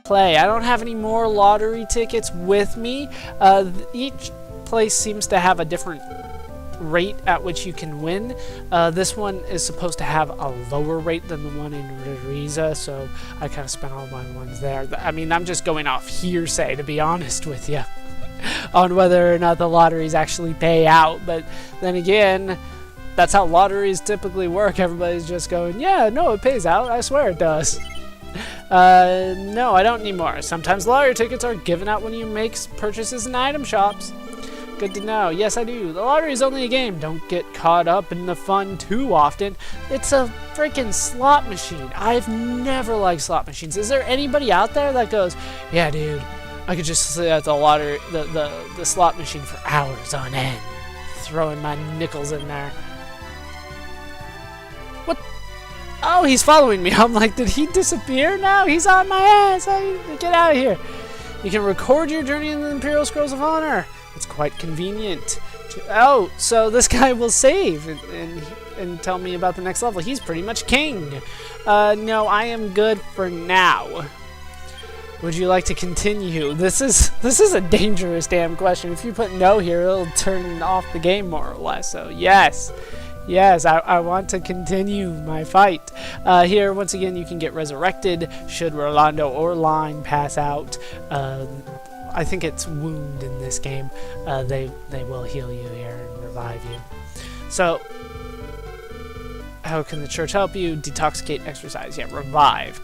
play. I don't have any more lottery tickets with me. Each place seems to have a different rate at which you can win. This one is supposed to have a lower rate than the one in Riza, so I kind of spent all my ones there. I mean, I'm just going off hearsay, to be honest with you, on whether or not the lotteries actually pay out. But then again, that's how lotteries typically work. Everybody's just going, yeah, no, it pays out. I swear it does. No, I don't need more. Sometimes lottery tickets are given out when you make purchases in item shops. Good to know. Yes, I do. The lottery is only a game. Don't get caught up in the fun too often. It's a freaking slot machine. I've never liked slot machines. Is there anybody out there that goes, yeah, dude, I could just sit at the lottery, the slot machine for hours on end, throwing my nickels in there? What? Oh, he's following me. I'm like, did he disappear now? He's on my ass. Get out of here. You can record your journey in the Imperial Scrolls of Honor. It's quite convenient. Oh, so this guy will save and tell me about the next level. He's pretty much king. No, I am good for now. Would you like to continue? This is a dangerous damn question. If you put no here, it'll turn off the game more or less. So yes. Yes, I want to continue my fight. Here, once again, you can get resurrected should Rolando or Line pass out. I think it's wound in this game. They will heal you here and revive you. So, how can the church help you? Detoxicate, exercise. Yeah, revive.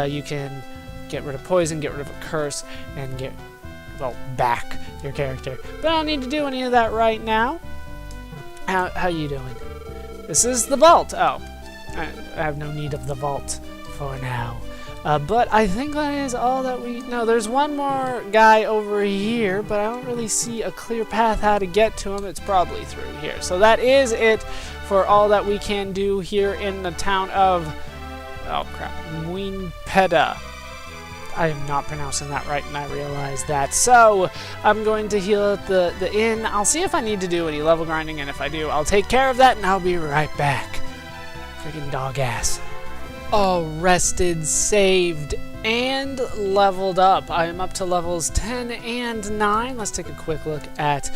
You can get rid of poison, get rid of a curse, and get, well, back your character. But I don't need to do any of that right now. How you doing? This is the vault. Oh, I have no need of the vault for now. But I think that is all that we... No, there's one more guy over here, but I don't really see a clear path how to get to him. It's probably through here. So that is it for all that we can do here in the town of... Oh, crap. Moonbrooke. I am not pronouncing that right, and I realize that. So, I'm going to heal at the inn. I'll see if I need to do any level grinding, and if I do, I'll take care of that, and I'll be right back. Freaking dog ass. All rested, saved, and leveled up. I am up to levels 10 and 9. Let's take a quick look at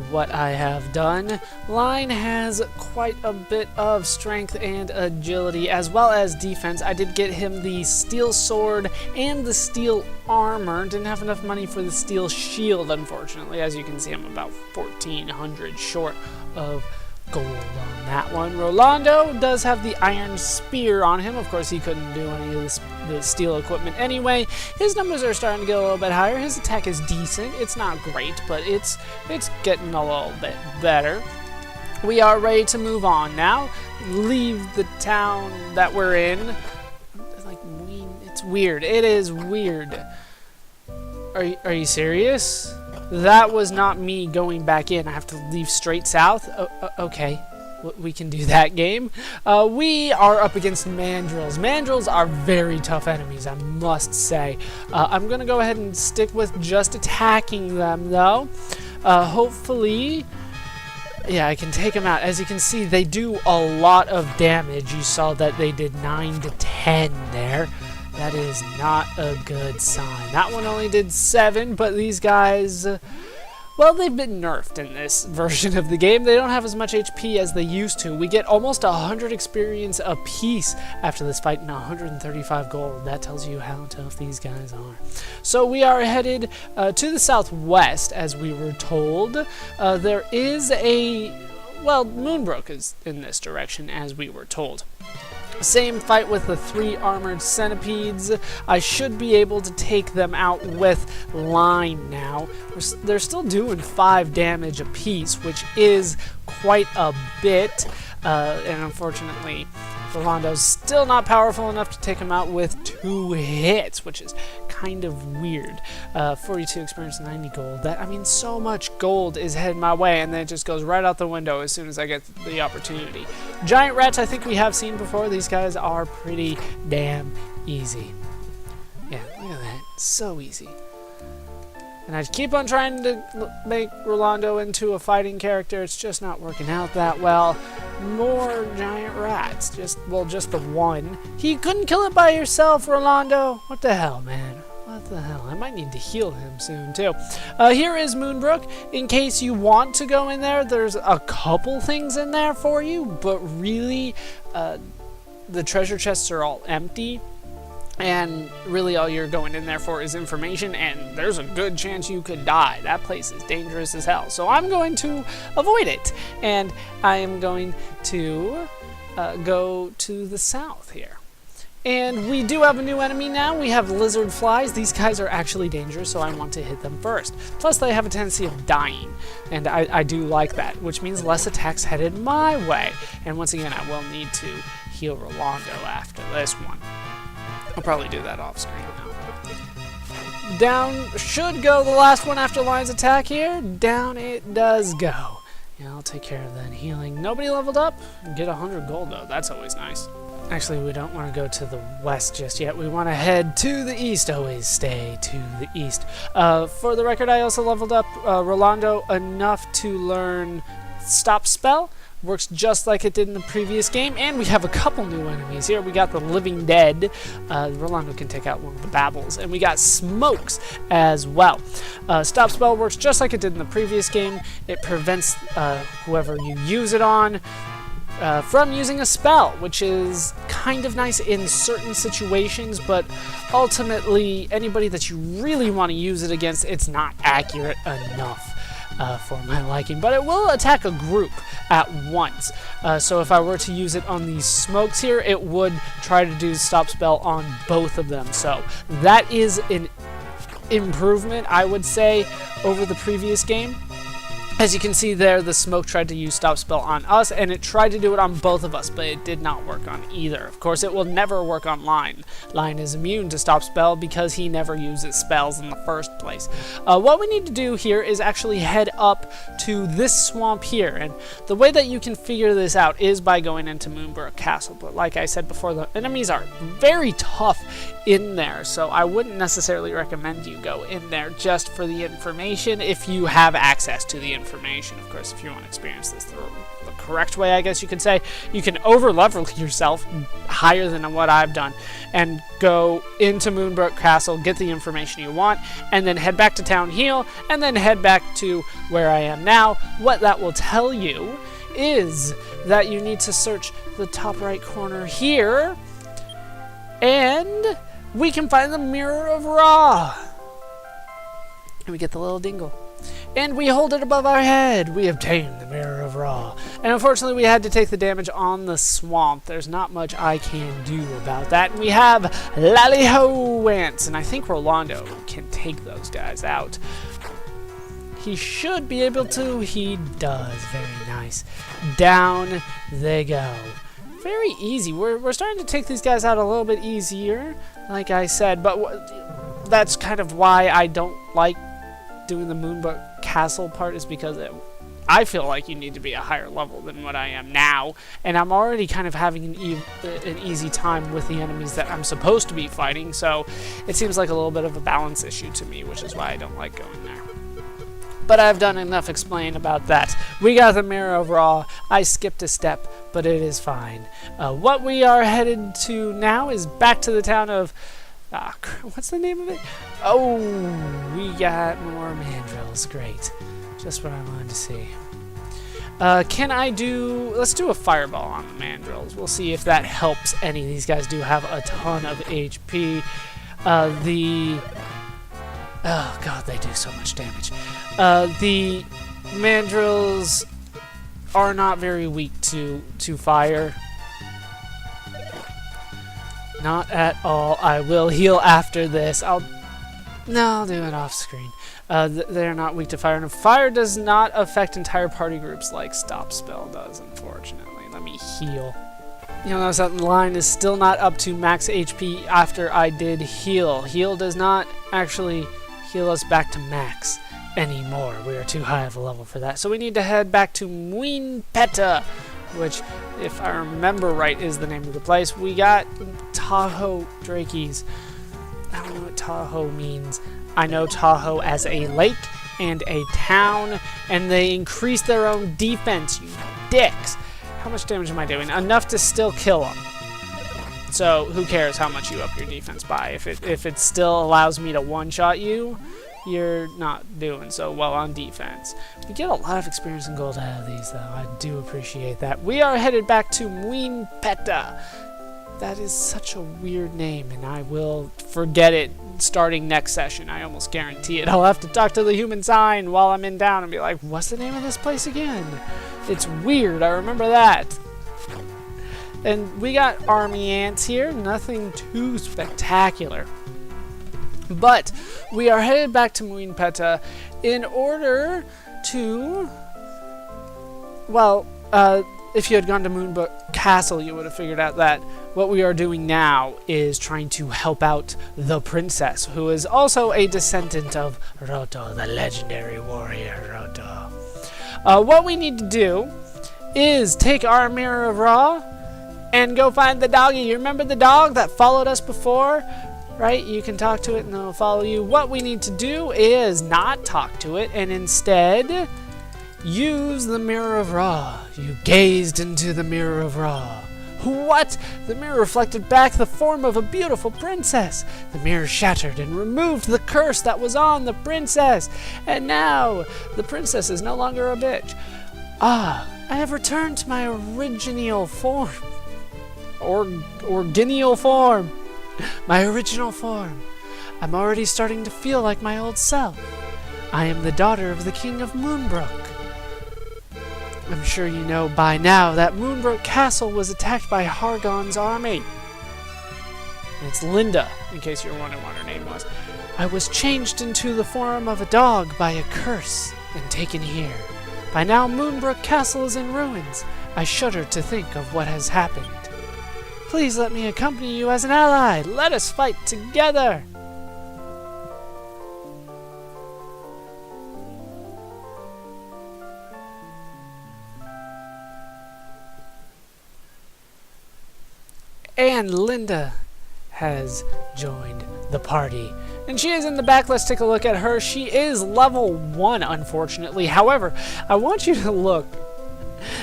what I have done. Line has quite a bit of strength and agility, as well as defense. I did get him the steel sword and the steel armor. Didn't have enough money for the steel shield, unfortunately. As you can see, I'm about 1,400 short of gold on that one. Rolando does have the iron spear on him. Of course, he couldn't do any of the steel equipment anyway. His numbers are starting to get a little bit higher. His attack is decent. It's not great, but it's getting a little bit better. We are ready to move on now. Leave the town that we're in. Like, it's weird. It is weird. Are you serious? That was not me going back in. I have to leave straight south? Okay. We can do that game. We are up against mandrills. Mandrills are very tough enemies, I must say. I'm going to go ahead and stick with just attacking them, though. Hopefully... Yeah, I can take them out. As you can see, they do a lot of damage. You saw that they did 9 to 10 there. That is not a good sign. That one only did 7, but these guys, well, they've been nerfed in this version of the game. They don't have as much HP as they used to. We get almost 100 experience apiece after this fight and 135 gold. That tells you how tough these guys are. So we are headed to the southwest, as we were told. There is a... Well, Moonbrooke is in this direction, as we were told. Same fight with the 3 armored centipedes. I should be able to take them out with Line now. They're still doing 5 damage apiece, which is quite a bit. And unfortunately, Rolando's still not powerful enough to take him out with 2 hits, which is kind of weird. 42 experience, 90 gold. I mean, so much gold is heading my way, and then it just goes right out the window as soon as I get the opportunity. Giant rats, I think we have seen before. These guys are pretty damn easy. Yeah, look at that. So easy. And I keep on trying to make Rolando into a fighting character. It's just not working out that well. More giant rats. Just the one. He couldn't kill it by yourself, Rolando. What the hell, man? What What the hell? I might need to heal him soon, too. Here is Moonbrooke. In case you want to go in there, there's a couple things in there for you, but really, the treasure chests are all empty. And really all you're going in there for is information, and there's a good chance you could die. That place is dangerous as hell. So I'm going to avoid it, and I am going to go to the south here. And we do have a new enemy now. We have lizard flies. These guys are actually dangerous, so I want to hit them first. Plus, they have a tendency of dying, and I do like that, which means less attacks headed my way. And once again, I will need to heal Rolando after this one. I'll probably do that off screen now. Down should go the last one after Lion's attack here. Down it does go. Yeah, I'll take care of that healing. Nobody leveled up? Get 100 gold though. That's always nice. Actually, we don't want to go to the west just yet. We want to head to the east. Always stay to the east. For the record, I also leveled up Rolando enough to learn Stop Spell. Works just like it did in the previous game, and we have a couple new enemies here. We got the Living Dead. Rolando can take out one of the Babbles, and we got Smokes as well. Stop Spell works just like it did in the previous game. It prevents whoever you use it on from using a spell, which is kind of nice in certain situations, but ultimately, anybody that you really want to use it against, it's not accurate enough. For my liking, but it will attack a group at once. So if I were to use it on these smokes here, it would try to do Stop Spell on both of them. So that is an improvement, I would say, over the previous game. As you can see there, the smoke tried to use Stop Spell on us, and it tried to do it on both of us, but it did not work on either. Of course, it will never work on Lion. Lion is immune to Stop Spell because he never uses spells in the first place. What we need to do here is actually head up to this swamp here, and the way that you can figure this out is by going into Moonbrooke Castle, but like I said before, the enemies are very tough in there, so I wouldn't necessarily recommend you go in there just for the information if you have access to the information. Of course, if you want to experience this the correct way, I guess you could say, you can over-level yourself higher than what I've done and go into Moonbrooke Castle, get the information you want, and then head back to town, heal, and then head back to where I am now. What that will tell you is that you need to search the top right corner here, and we can find the Mirror of Ra. And we get the little dingle. And we hold it above our head. We obtain the Mirror of Ra. And unfortunately, we had to take the damage on the swamp. There's not much I can do about that. And we have Lally-Ho Ants. And I think Rolando can take those guys out. He should be able to. He does. Very nice. Down they go. Very easy. We're starting to take these guys out a little bit easier, like I said. But that's kind of why I don't like doing the Moonbrooke Castle part, is because I feel like you need to be a higher level than what I am now, and I'm already kind of having an easy time with the enemies that I'm supposed to be fighting, so it seems like a little bit of a balance issue to me, which is why I don't like going there. But I've done enough explaining about that. We got the Mirror of Ra. I skipped a step, but it is fine. What we are headed to now is back to the town of what's the name of it? Oh, we got more mandrills. Great. Just what I wanted to see. Let's do a fireball on the mandrills. We'll see if that helps any. These guys do have a ton of HP. Oh god, they do so much damage. The mandrills are not very weak to fire. Not at all. I will heal after this. I'll do it off screen. They're not weak to fire. And fire does not affect entire party groups like Stop Spell does, unfortunately. Let me heal. You'll notice that the line is still not up to max HP after I did heal. Heal does not actually heal us back to max anymore. We are too high of a level for that. So we need to head back to Moonbrooke, which, if I remember right, is the name of the place. We got Tahoe Drakeys. I don't know what Tahoe means. I know Tahoe as a lake and a town, and they increase their own defense, you dicks. How much damage am I doing? Enough to still kill them. So who cares how much you up your defense by? If it still allows me to one-shot you, you're not doing so well on defense. We get a lot of experience and gold out of these, though. I do appreciate that. We are headed back to Moonbrooke. That is such a weird name, and I will forget it starting next session. I almost guarantee it. I'll have to talk to the human sign while I'm in town and be like, what's the name of this place again? It's weird. I remember that. And we got army ants here. Nothing too spectacular. But we are headed back to Moonbrooke in order to... Well, if you had gone to Moonbrooke Castle, you would have figured out that what we are doing now is trying to help out the princess, who is also a descendant of Roto, the legendary warrior Roto. What we need to do is take our Mirror of Ra and go find the doggy. You remember the dog that followed us before? Right? You can talk to it and it'll follow you. What we need to do is not talk to it and instead use the Mirror of Ra. You gazed into the Mirror of Ra. What? The mirror reflected back the form of a beautiful princess. The mirror shattered and removed the curse that was on the princess. And now, the princess is no longer a bitch. Ah, I have returned to my original form. Original form. My original form. I'm already starting to feel like my old self. I am the daughter of the King of Moonbrooke. I'm sure you know by now that Moonbrooke Castle was attacked by Hargon's army. And it's Linda, in case you're wondering what her name was. I was changed into the form of a dog by a curse and taken here. By now Moonbrooke Castle is in ruins. I shudder to think of what has happened. Please let me accompany you as an ally. Let us fight together. And Linda has joined the party. And she is in the back. Let's take a look at her. She is level 1, unfortunately. However, I want you to look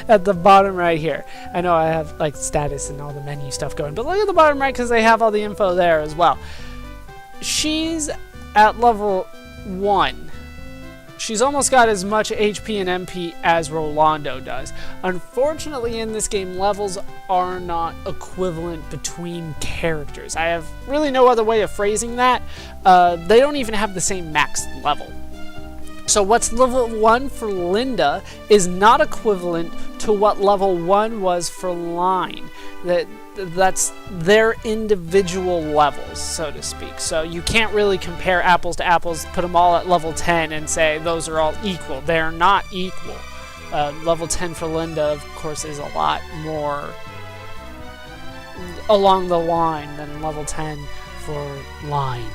at the bottom right here. I know I have like status and all the menu stuff going, but look at the bottom right because they have all the info there as well. She's at level 1. She's almost got as much HP and MP as Rolando does. Unfortunately, in this game, levels are not equivalent between characters. I have really no other way of phrasing that. They don't even have the same max level. So what's level 1 for Linda is not equivalent to what level 1 was for Line. That's their individual levels, so to speak. So you can't really compare apples to apples, put them all at level 10 and say those are all equal. They're not equal. Level 10 for Linda, of course, is a lot more along the line than level 10 for Line.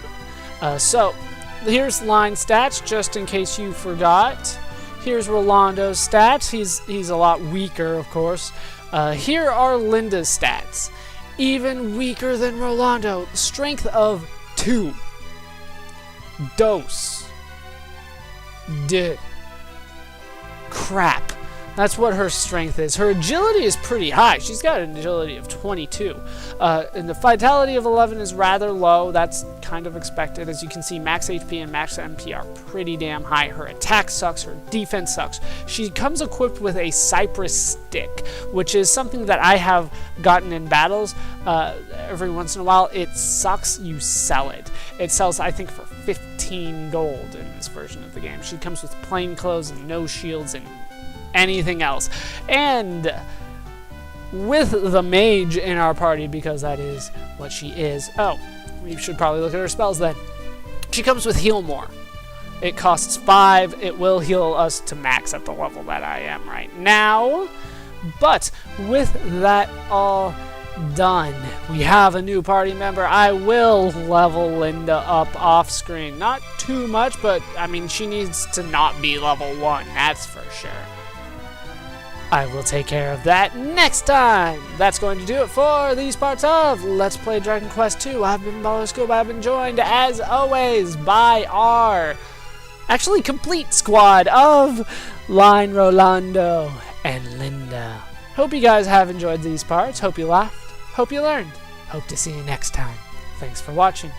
So here's Line stats, just in case you forgot. Here's Rolando's stats. He's a lot weaker, of course. Here are Linda's stats. Even weaker than Rolando. Strength of 2. Dose. Crap. That's what her strength is. Her agility is pretty high. She's got an agility of 22. And the vitality of 11 is rather low. That's kind of expected. As you can see, max HP and max MP are pretty damn high. Her attack sucks. Her defense sucks. She comes equipped with a cypress stick, which is something that I have gotten in battles every once in a while. It sucks. You sell it. It sells, I think, for 15 gold in this version of the game. She comes with plain clothes and no shields and anything else. And with the mage in our party, because that is what she is. Oh, we should probably look at her spells then. She comes with Heal More. It costs 5. It will heal us to max at the level that I am right now. But with that all done, we have a new party member. I will level Linda up off screen. Not too much, but I mean, she needs to not be level 1, that's for sure. I will take care of that next time. That's going to do it for these parts of Let's Play Dragon Quest II. I've been Ballerscope. I've been joined, as always, by our actually complete squad of Line, Rolando, and Linda. Hope you guys have enjoyed these parts. Hope you laughed. Hope you learned. Hope to see you next time. Thanks for watching.